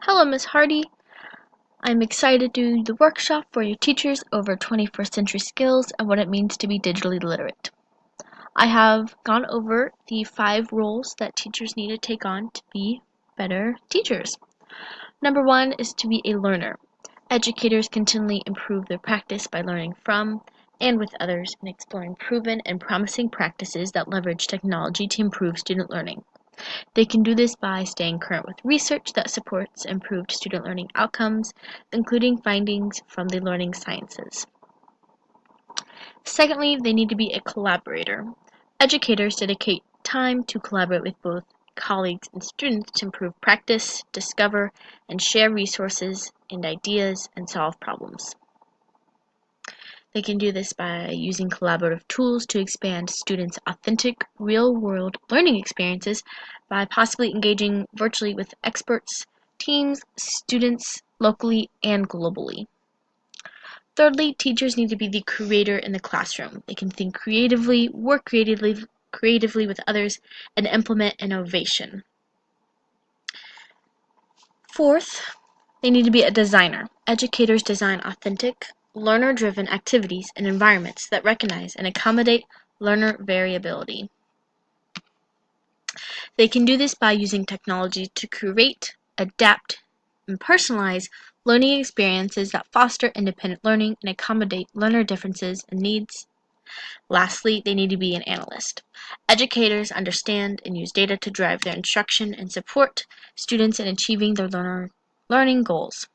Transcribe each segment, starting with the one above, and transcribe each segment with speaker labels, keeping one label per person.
Speaker 1: Hello, Miss Hardy. I'm excited to do the workshop for your teachers over 21st century skills and what it means to be digitally literate. I have gone over the 5 roles that teachers need to take on to be better teachers. Number 1 is to be a learner. Educators continually improve their practice by learning from and with others and exploring proven and promising practices that leverage technology to improve student learning. They can do this by staying current with research that supports improved student learning outcomes, including findings from the learning sciences. Secondly, they need to be a collaborator. Educators dedicate time to collaborate with both colleagues and students to improve practice, discover, and share resources and ideas, and solve problems. They can do this by using collaborative tools to expand students' authentic, real-world learning experiences by possibly engaging virtually with experts, teams, students, locally and globally. Thirdly, teachers need to be the creator in the classroom. They can think creatively, work creatively with others, and implement innovation. Fourth, they need to be a designer. Educators design authentic, learner-driven activities and environments that recognize and accommodate learner variability. They can do this by using technology to create, adapt, and personalize learning experiences that foster independent learning and accommodate learner differences and needs. Lastly, they need to be an analyst. Educators understand and use data to drive their instruction and support students in achieving their learning goals.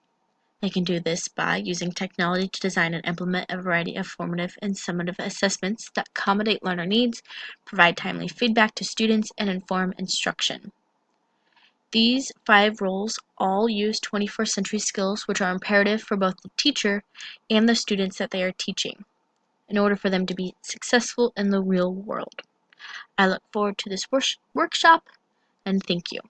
Speaker 1: They can do this by using technology to design and implement a variety of formative and summative assessments that accommodate learner needs, provide timely feedback to students, and inform instruction. These 5 roles all use 21st century skills which are imperative for both the teacher and the students that they are teaching in order for them to be successful in the real world. I look forward to this workshop, and thank you.